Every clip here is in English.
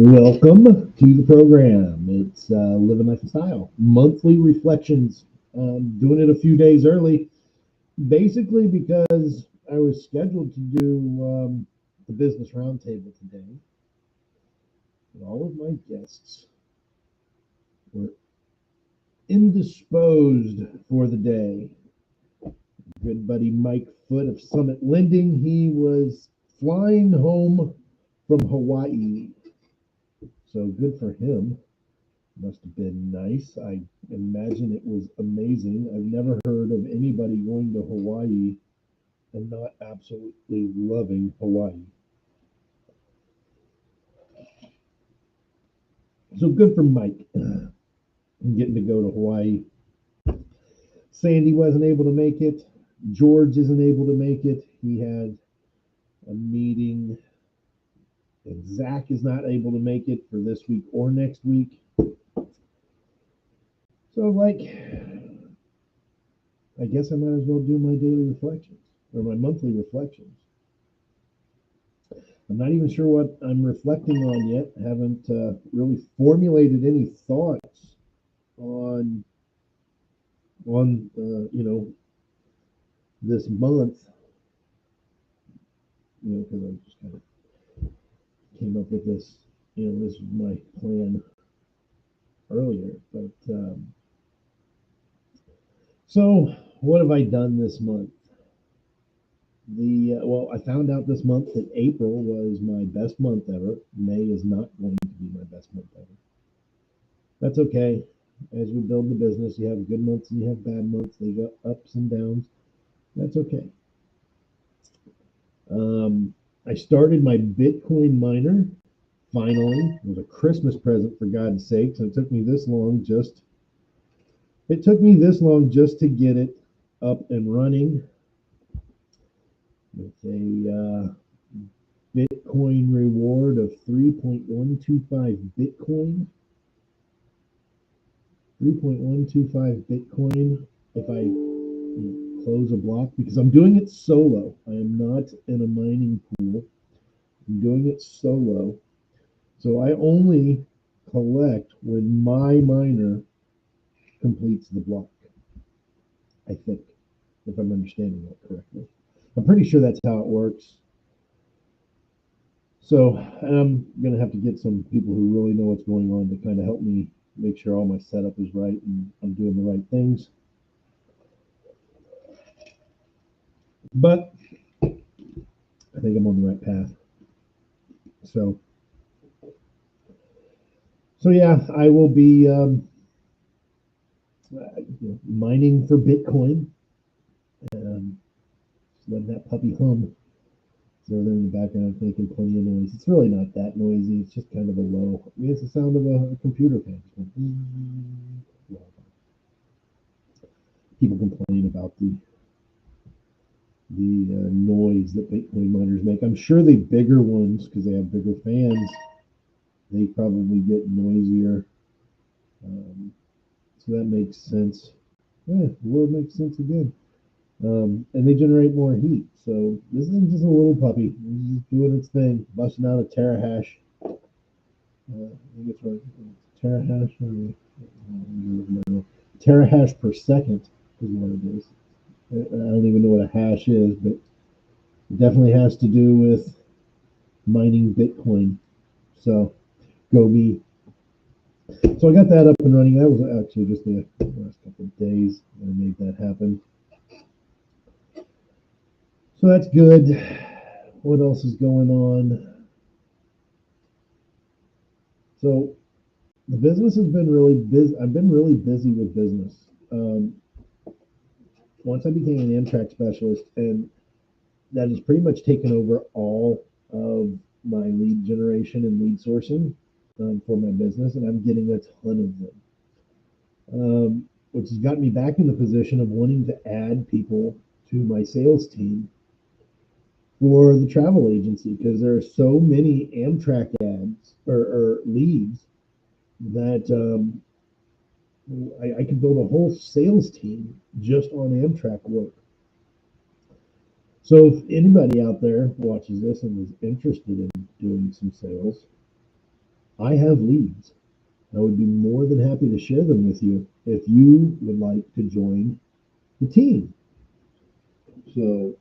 Welcome to the program. It's Livin Life N Style, monthly reflections. Doing it a few days early, basically because I was scheduled to do the business roundtable today. And all of my guests were indisposed for the day. Good buddy Mike Foote of Summit Lending, he was flying home from Hawaii. So good for him. Must have been nice. I imagine it was amazing. I've never heard of anybody going to Hawaii and not absolutely loving Hawaii. So good for Mike getting to go to Hawaii. Sandy wasn't able to make it. George isn't able to make it. He had a meeting. And Zach is not able to make it for this week or next week. So, I guess I might as well do my daily reflections or my monthly reflections. I'm not even sure what I'm reflecting on yet. I haven't really formulated any thoughts on this month. Because I just kind of came up with this. This was my plan earlier. But so what have I done this month? I found out this month that April was my best month ever. May is not going to be my best month ever. That's okay. As we build the business, you have good months and you have bad months. They go ups and downs. That's okay. I started my Bitcoin miner. Finally, it was a Christmas present for God's sakes. And it took me this long just to get it up and running. With a Bitcoin reward of 3.125 Bitcoin. 3.125 Bitcoin if I close a block, because I'm doing it solo. I am not in a mining pool. I'm doing it solo. So I only collect when my miner completes the block, I think, if I'm understanding that correctly. I'm pretty sure that's how it works. So I'm going to have to get some people who really know what's going on to kind of help me make sure all my setup is right and I'm doing the right things. But I think I'm on the right path. So yeah, I will be mining for Bitcoin. Let that puppy hum. So they're in the background making plenty of noise. It's really not that noisy. It's just kind of a low. It's the sound of a computer fan. People complain about the noise that Bitcoin miners make. I'm sure the bigger ones, because they have bigger fans, they probably get noisier. So that makes sense. Yeah, the world makes sense again. And they generate more heat. So this is just a little puppy. It's just doing its thing, busting out a terahash. I think it's right. Terahash. Terahash per second is what it is. I don't even know what a hash is, but it definitely has to do with mining Bitcoin. So go me. So I got that up and running. That was actually just the last couple of days that I made that happen. So that's good. What else is going on? So the business has been really busy. I've been really busy with business. Once I became an Amtrak specialist, and that has pretty much taken over all of my lead generation and lead sourcing for my business, and I'm getting a ton of them, which has got me back in the position of wanting to add people to my sales team for the travel agency because there are so many Amtrak ads or leads that I could build a whole sales team just on Amtrak work. So if anybody out there watches this and is interested in doing some sales, I have leads. I would be more than happy to share them with you if you would like to join the team. So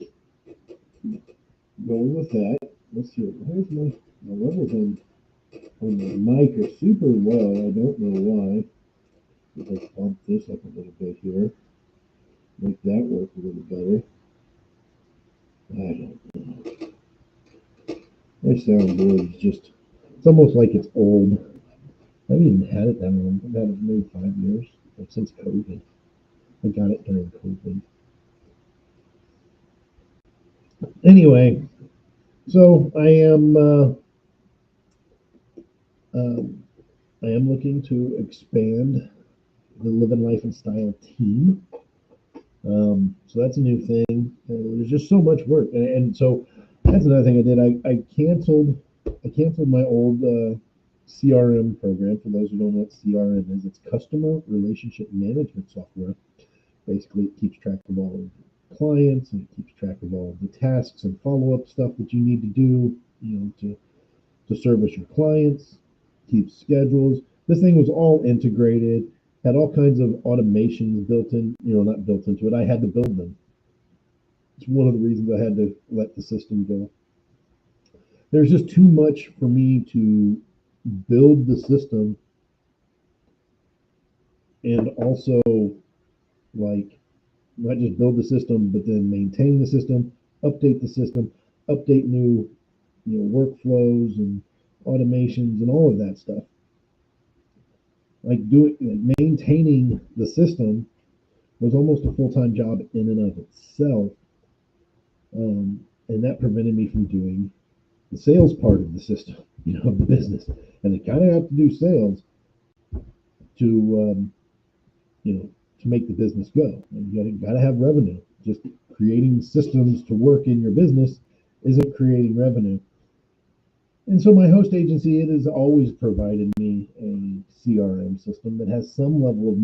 going with that, let's see. Where's my levels on the mic are super low. I don't know why. If I bump this up a little bit here, make that work a little better. I don't know. My soundboard is just, it's almost like it's old. I haven't even had it that long. I've had it maybe 5 years, like since COVID. I got it during COVID. Anyway, so um, I am looking to expand the Livin Life N Style team. So that's a new thing. There's just so much work, and so that's another thing I did. I canceled my old CRM program. For those who don't know what CRM is, it's customer relationship management software. Basically, it keeps track of all of the clients and it keeps track of all of the tasks and follow up stuff that you need to do, to service your clients, keep schedules. This thing was all integrated, had all kinds of automations built in, not built into it. I had to build them. It's one of the reasons I had to let the system go. There's just too much for me to build the system and also, like, not just build the system, but then maintain the system, update new, workflows and automations and all of that stuff. Like maintaining the system was almost a full-time job in and of itself, and that prevented me from doing the sales part of the system, of the business. And they kind of have to do sales to, to make the business go. And you got to have revenue. Just creating systems to work in your business isn't creating revenue. And so my host agency, it has always provided me a CRM system that has some level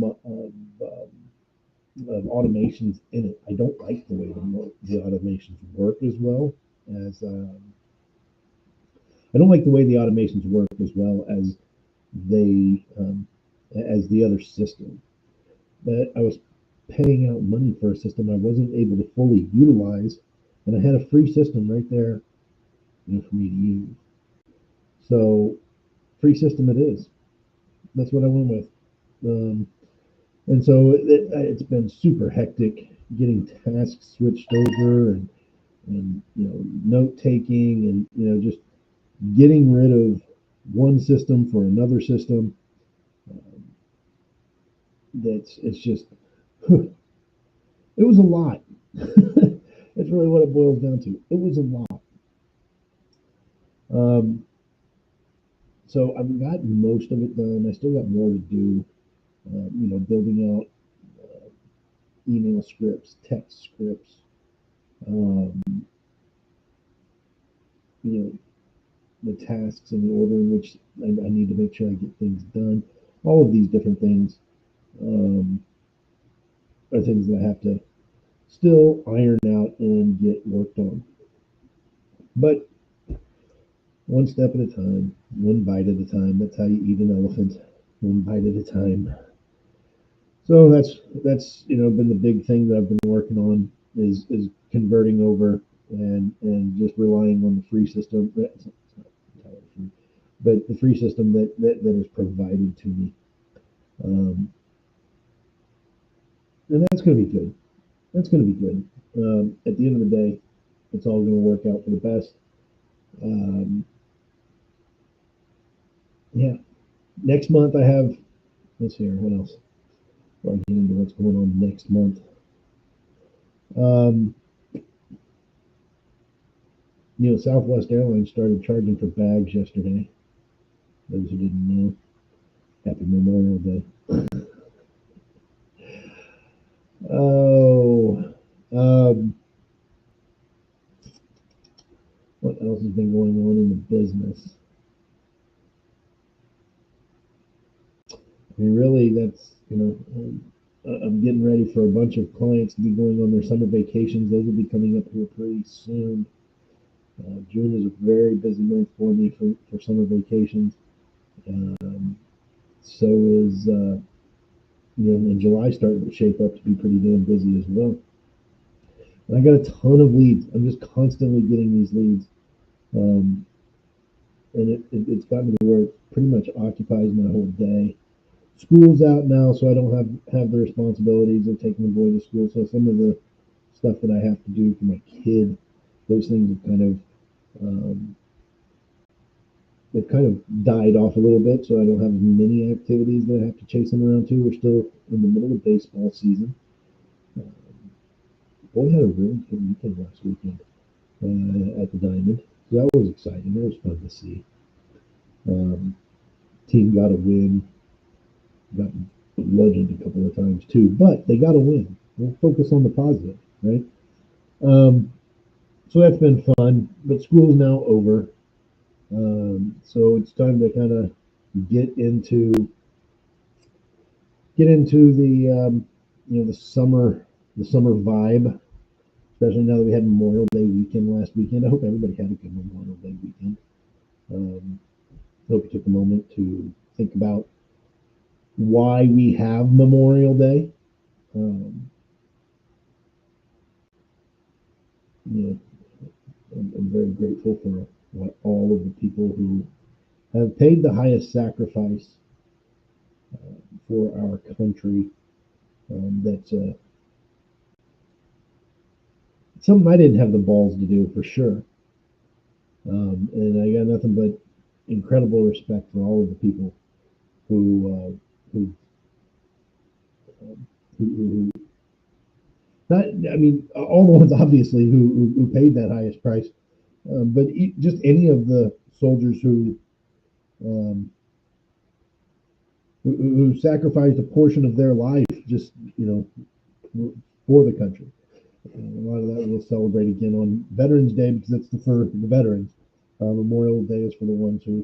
of automations in it. I don't like the way the automations work as well as I don't like the way the automations work as well they as the other system. That I was paying out money for a system I wasn't able to fully utilize, and I had a free system right there, for me to use. So free system it is. That's what I went with. And so it's been super hectic getting tasks switched over and note taking and just getting rid of one system for another system. It's just it was a lot. That's really what it boils down to. It was a lot. Um, so I've gotten most of it done. I still got more to do. Building out email scripts, text scripts. Um, you know, the tasks and the order in which I need to make sure I get things done. All of these different things um, are things that I have to still iron out and get worked on. But one step at a time, one bite at a time. That's how you eat an elephant, one bite at a time. So that's been the big thing that I've been working on. is converting over and just relying on the free system. It's not entirely free, but the free system that is provided to me. Um, and that's going to be good. That's going to be good. At the end of the day, it's all going to work out for the best. Um, yeah. Next month I have. Let's see here. What else? Before I get into what's going on next month. Um, Southwest Airlines started charging for bags yesterday. Those who didn't know, happy Memorial Day. Oh, um, what else has been going on in the business? I mean, really, that's I'm getting ready for a bunch of clients to be going on their summer vacations. Those will be coming up here pretty soon. June is a very busy month for me for summer vacations. Um, so is and July starting to shape up to be pretty damn busy as well. And I got a ton of leads. I'm just constantly getting these leads, um, and it's gotten to where it pretty much occupies my whole day. School's out now, so I don't have the responsibilities of taking the boy to school. So some of the stuff that I have to do for my kid, those things have they've kind of died off a little bit. So I don't have many activities that I have to chase him around to. We're still in the middle of baseball season. Um, Boy had a really good weekend last weekend at the Diamond. So that was exciting. That was fun to see. Um, Team got a win. Got bludgeoned a couple of times too, but they got a win. We'll focus on the positive, right? Um, so that's been fun. But school's now over, so it's time to kind of get into the summer vibe. Especially now that we had Memorial Day weekend last weekend. I hope everybody had a good Memorial Day weekend. Um, I hope you took a moment to think about why we have Memorial Day. Um, you know, I'm very grateful for what all of the people who have paid the highest sacrifice for our country. That's something I didn't have the balls to do for sure. And I got nothing but incredible respect for all of the people who who not. I mean, all the ones obviously who paid that highest price, but just any of the soldiers um, who sacrificed a portion of their life just for the country. A lot of that we'll celebrate again on Veterans Day because it's for the veterans. Memorial Day is for the ones who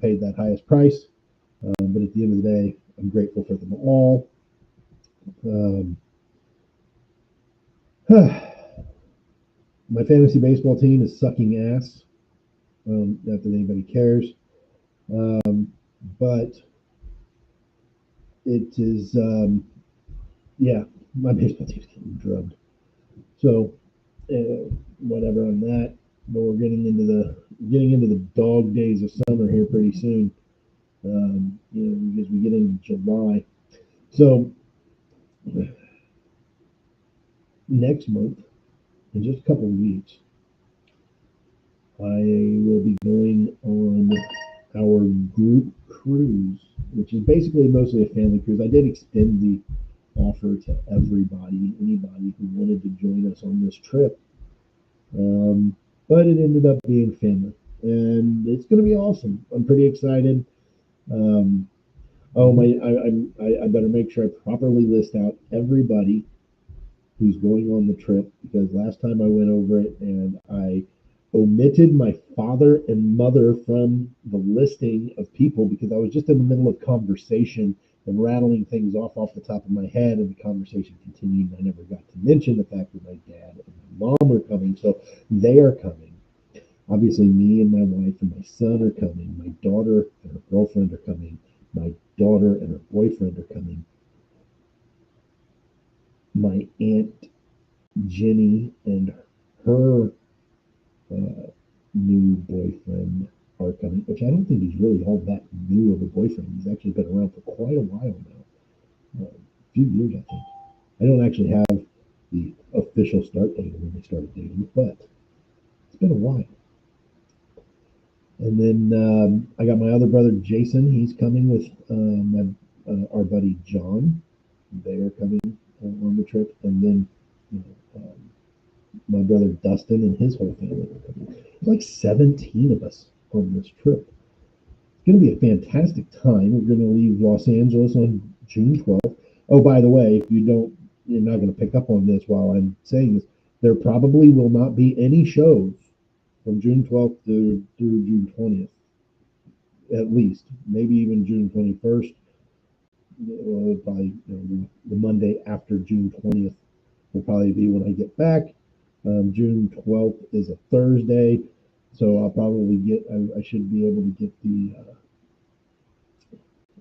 paid that highest price. But at the end of the day, I'm grateful for them all. Um, my fantasy baseball team is sucking ass. Not that anybody cares, but it is yeah. My baseball team's getting drubbed. So whatever on that. But we're getting into the dog days of summer here pretty soon. As we get into July. So next month, in just a couple of weeks, I will be going on our group cruise, which is basically mostly a family cruise. I did extend the offer to anybody who wanted to join us on this trip. But it ended up being family, and it's going to be awesome. I'm pretty excited. Um, oh my! I better make sure I properly list out everybody who's going on the trip because last time I went over it and I omitted my father and mother from the listing of people because I was just in the middle of conversation and rattling things off the top of my head, and the conversation continued. And I never got to mention the fact that my dad and my mom are coming, so they are coming. Obviously, me and my wife and my son are coming. My daughter and her girlfriend are coming. My daughter and her boyfriend are coming. my aunt Jenny and her uh, new boyfriend are coming, which I don't think he's really all that new of a boyfriend. He's actually been around for quite a while now, a few years, I think. I don't actually have the official start date of when they started dating, but it's been a while. And then I got my other brother Jason. He's coming with our buddy John. They are coming on the trip, and then you know, my brother Dustin and his whole family are coming. There's like 17 of us on this trip. It's going to be a fantastic time. We're going to leave Los Angeles on June 12th. Oh, by the way, if you don't, you're not going to pick up on this while I'm saying this. There probably will not be any shows from June 12th through June 20th, at least. Maybe even June 21st. Probably the Monday after June 20th will probably be when I get back. June 12th is a Thursday, so I'll probably I should be able to get the,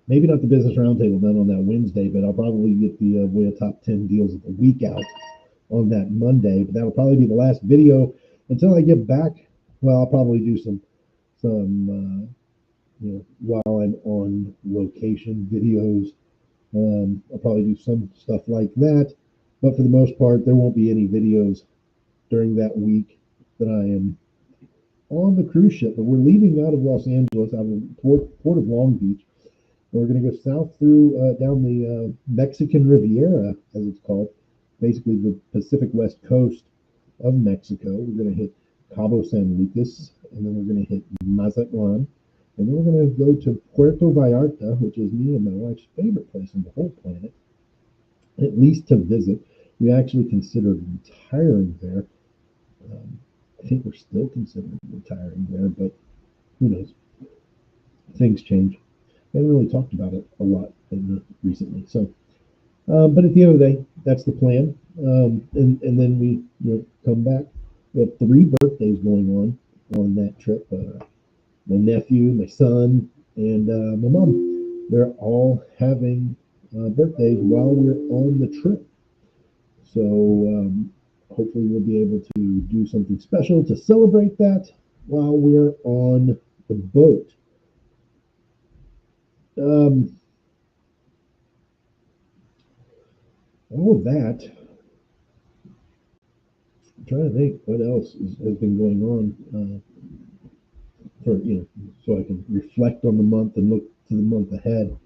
maybe not the business roundtable done on that Wednesday, but I'll probably get the Voya Top 10 deals of the week out on that Monday. But that'll probably be the last video until I get back. Well, I'll probably do some while I'm on location videos. I'll probably do some stuff like that, but for the most part, there won't be any videos during that week that I am on the cruise ship. But we're leaving out of Los Angeles, out of Port of Long Beach. And we're going to go south through down the Mexican Riviera, as it's called, basically the Pacific West Coast of Mexico. We're going to hit Cabo San Lucas, and then we're going to hit Mazatlan, and then we're going to go to Puerto Vallarta, which is me and my wife's favorite place on the whole planet, at least to visit. We actually considered retiring there. I think we're still considering retiring there, but who knows? Things change. We haven't really talked about it a lot recently. So, but at the end of the day, that's the plan. And then we come back. We have 3 birthdays going on that trip. My nephew, my son, and my mom. They're all having birthdays while we're on the trip. So hopefully we'll be able to do something special to celebrate that while we're on the boat. All of that. I'm trying to think what else has been going on so I can reflect on the month and look to the month ahead.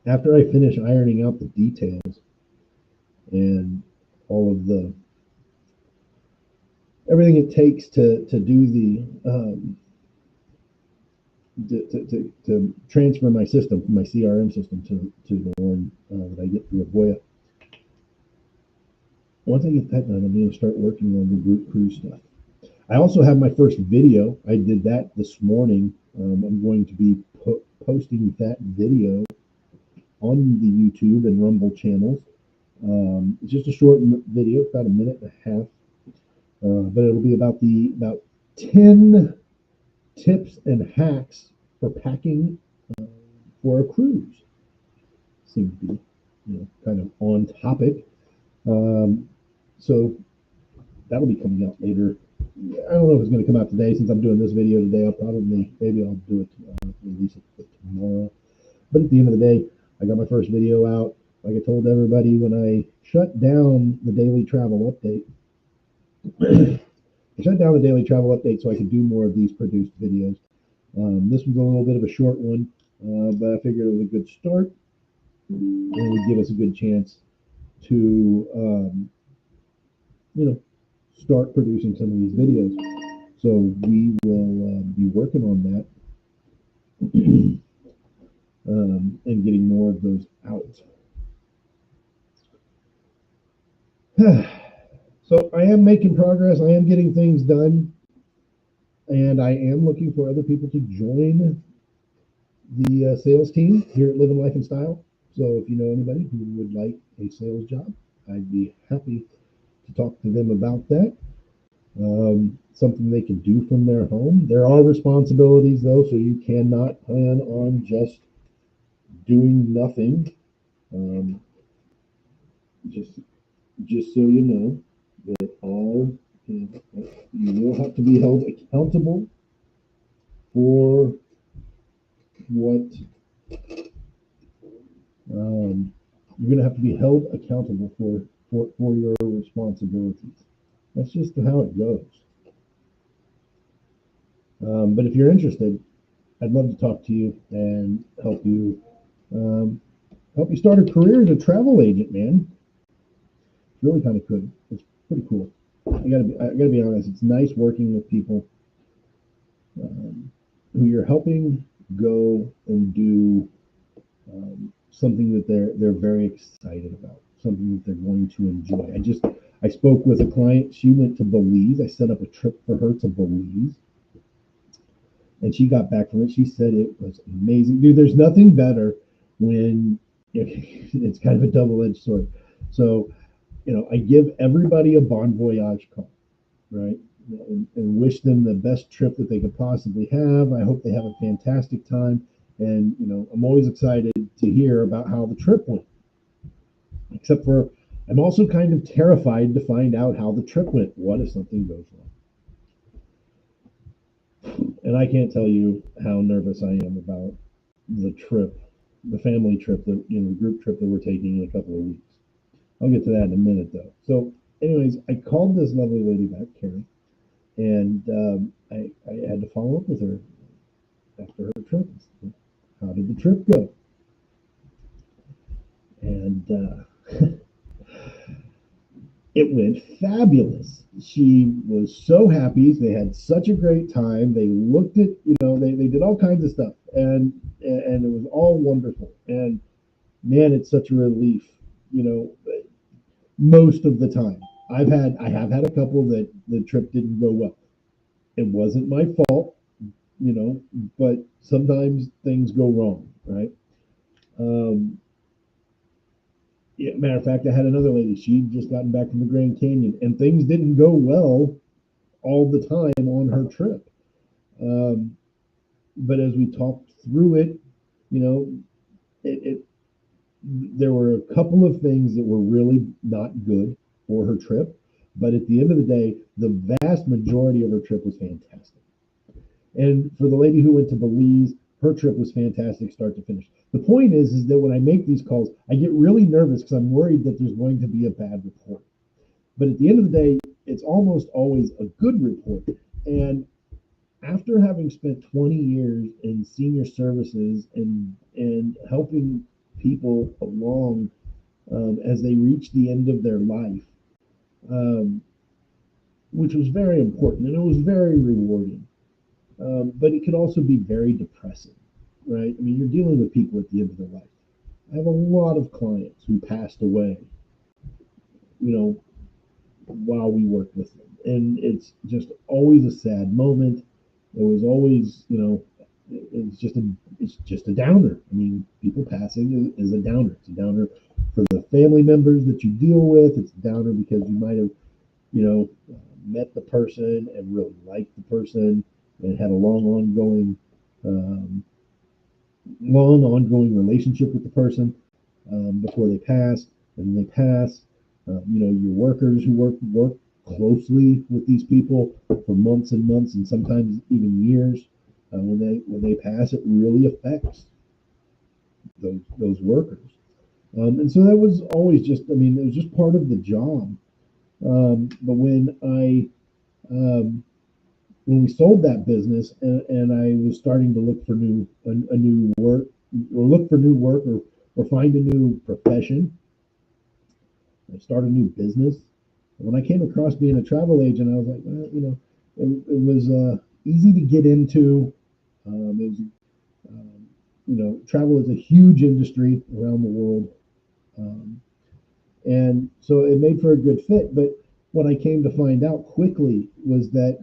After I finish ironing out the details and all of everything it takes to do to transfer my system from my CRM system to the one that I get through Voya. Once I get that done, I'm going to start working on the group cruise stuff. I also have my first video. I did that this morning. I'm going to be posting that video on the YouTube and Rumble channels. It's just a short video, about a minute and a half, but it'll be about 10 tips and hacks for packing for a cruise. Seems to be kind of on topic. So that'll be coming out later. I don't know if it's going to come out today. Since I'm doing this video today, maybe I'll do it, release it tomorrow. But at the end of the day, I got my first video out. Like I told everybody when I shut down the daily travel update, I shut down the daily travel update so I could do more of these produced videos. This was a little bit of a short one, but I figured it was a good start and it would give us a good chance to, start producing some of these videos. So we will be working on that and getting more of those out. So I am making progress. I am getting things done. And I am looking for other people to join the sales team here at Livin Life N Style. So if you know anybody who would like a sales job, I'd be happy to talk to them about that. Something they can do from their home. There are responsibilities though, so you cannot plan on just doing nothing. just just so you know that all you will have to be held accountable for what you're going to have to be held accountable for your responsibilities. That's just how it goes. But if you're interested, I'd love to talk to you and um, help you start a career as a travel agent, man. It's really kind of good. It's pretty cool. I gotta be honest. It's nice working with people who you're helping go and do something that they're very excited about, something that they're going to enjoy. I spoke with a client. She went to Belize. I set up a trip for her to Belize, and she got back from it. She said it was amazing, dude. There's nothing better when it's kind of a double-edged sword. So I give everybody a bon voyage call, right? And wish them the best trip that they could possibly have. I hope they have a fantastic time. And, I'm always excited to hear about how the trip went, except for I'm also kind of terrified to find out how the trip went. What if something goes wrong? And I can't tell you how nervous I am about the trip, the family trip, the group trip that we're taking in a couple of weeks. I'll get to that in a minute, though. So, anyways, I called this lovely lady back, Carrie, and I had to follow up with her after her trip. How did the trip go? And it went fabulous. She was so happy. They had such a great time. They looked at, they did all kinds of stuff, and it was all wonderful. And man, it's such a relief, you know, most of the time. I have had a couple that the trip didn't go well. It wasn't my fault, but sometimes things go wrong, right? Um, yeah, matter of fact, I had another lady. She'd just gotten back from the Grand Canyon, and things didn't go well all the time on her trip. Um, but as we talked through it, you know, it there were a couple of things that were really not good for her trip. But at the end of the day, the vast majority of her trip was fantastic. And for the lady who went to Belize, her trip was fantastic, start to finish. The point is that when I make these calls, I get really nervous because I'm worried that there's going to be a bad report. But at the end of the day, it's almost always a good report. And after having spent 20 years in senior services and helping people along as they reach the end of their life, um, which was very important and it was very rewarding. But it could also be very depressing, right? I mean, you're dealing with people at the end of their life. I have a lot of clients who passed away, you know, while we worked with them. And it's just always a sad moment. It was always, it's just a downer. I mean, people passing is a downer. It's a downer for the family members that you deal with. It's a downer because you might have, you know, met the person and really liked the person and had a um, long ongoing relationship with the person before they passed. And they pass, your workers who work closely with these people for months and months and sometimes even years. When they pass, it really affects those workers. And so that was always just, I mean, it was just part of the job. But um, when we sold that business and I was starting to look for a new work or look for new work or find a new profession, I start a new business. When I came across being a travel agent, I was like, well, it was easy to get into. It was, travel is a huge industry around the world, um, and so it made for a good fit. But what I came to find out quickly was that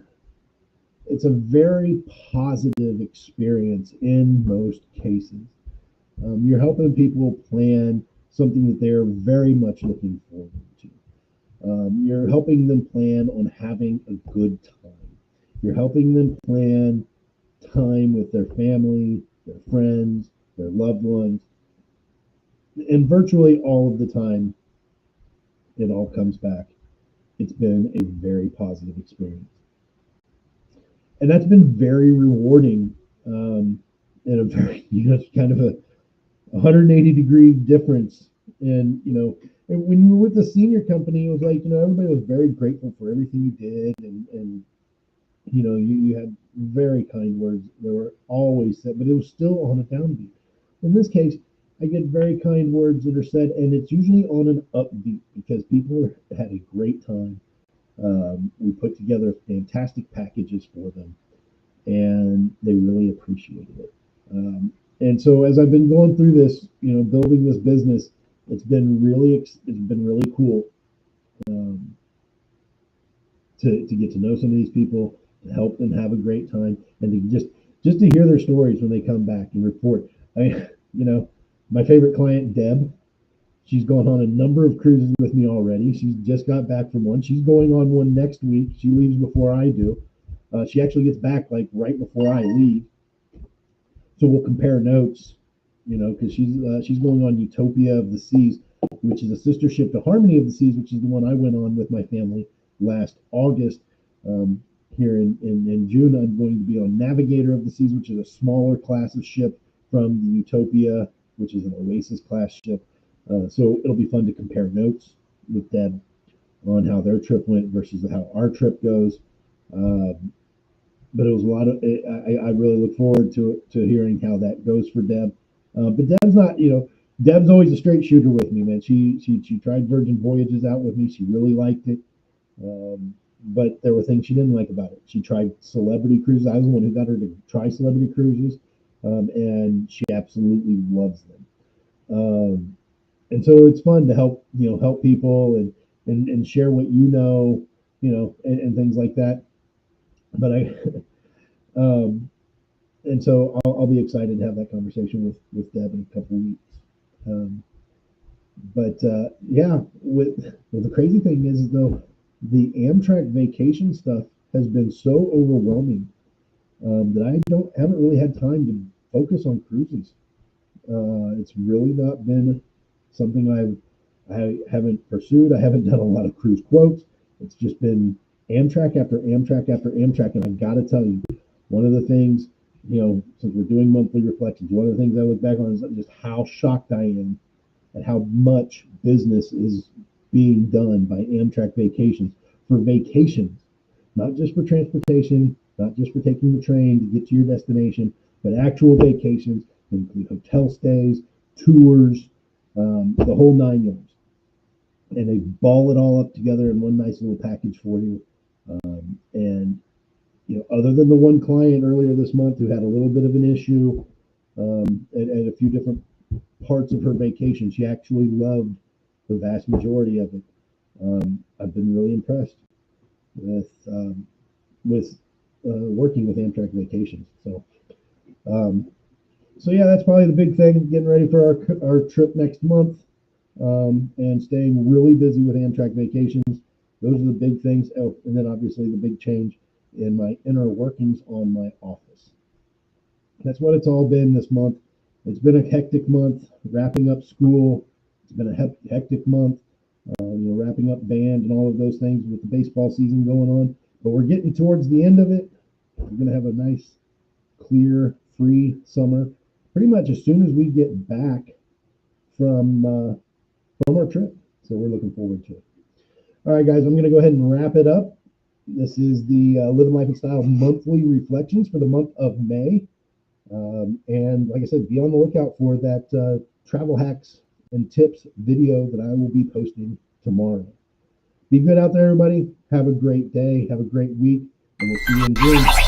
it's a very positive experience in most cases. You're helping people plan something that they're very much looking forward to. You're helping them plan on having a good time. You're helping them plan time with their family, their friends, their loved ones, and virtually all of the time it all comes back. It's been a very positive experience. And that's been very rewarding, and a very, kind of a 180-degree difference. And, and when you were with the senior company, it was like, everybody was very grateful for everything you did. And you had very kind words. They were always said, but it was still on a downbeat. In this case, I get very kind words that are said, and it's usually on an upbeat because people had a great time. We put together fantastic packages for them, and they really appreciated it. And so as I've been going through this, building this business, it's been really cool, um, to get to know some of these people, to help them have a great time, and to just to hear their stories when they come back and report. I, you know, my favorite client, Deb, she's gone on a number of cruises with me already. She's just got back from one. She's going on one next week. She leaves before I do. She actually gets back like right before I leave. So we'll compare notes, because she's going on Utopia of the Seas, which is a sister ship to Harmony of the Seas, which is the one I went on with my family last August. Here in June, I'm going to be on Navigator of the Seas, which is a smaller class of ship from the Utopia, which is an Oasis class ship. So it'll be fun to compare notes with Deb on how their trip went versus how our trip goes. But it was a lot of. I really look forward to hearing how that goes for Deb. But Deb's not, Deb's always a straight shooter with me, man. She tried Virgin Voyages out with me. She really liked it. But there were things she didn't like about it. She tried celebrity cruises. I was the one who got her to try celebrity cruises, and she absolutely loves them. And so it's fun to help people and share what and things like that. But and so I'll be excited to have that conversation with Deb in a couple of weeks. Um, but yeah, well, the crazy thing is though, the Amtrak vacation stuff has been so overwhelming, that I don't haven't really had time to focus on cruises. It's really not been something I haven't pursued. I haven't done a lot of cruise quotes. It's just been Amtrak after Amtrak after Amtrak, and I got to tell you, one of the things, since we're doing monthly reflections, one of the things I look back on is just how shocked I am at how much business is being done by Amtrak Vacations for vacations, not just for transportation, not just for taking the train to get to your destination, but actual vacations, include hotel stays, tours, the whole 9 yards. And they ball it all up together in one nice little package for you. And other than the one client earlier this month who had a little bit of an issue, at a few different parts of her vacation, she actually loved the vast majority of it. I've been really impressed with working with Amtrak Vacations. So yeah, that's probably the big thing. Getting ready for our trip next month, and staying really busy with Amtrak Vacations. Those are the big things. Oh, and then obviously the big change in my inner workings on my office. That's what it's all been this month. It's been a hectic month, wrapping up school. It's been a hectic month, wrapping up band and all of those things with the baseball season going on. But we're getting towards the end of it. We're going to have a nice, clear, free summer. Pretty much as soon as we get back from our trip. So we're looking forward to it. All right, guys, I'm going to go ahead and wrap it up. This is the Livin Life N Style monthly reflections for the month of May. And like I said, be on the lookout for that travel hacks and tips video that I will be posting tomorrow. Be good out there, everybody. Have a great day. Have a great week. And we'll see you in June.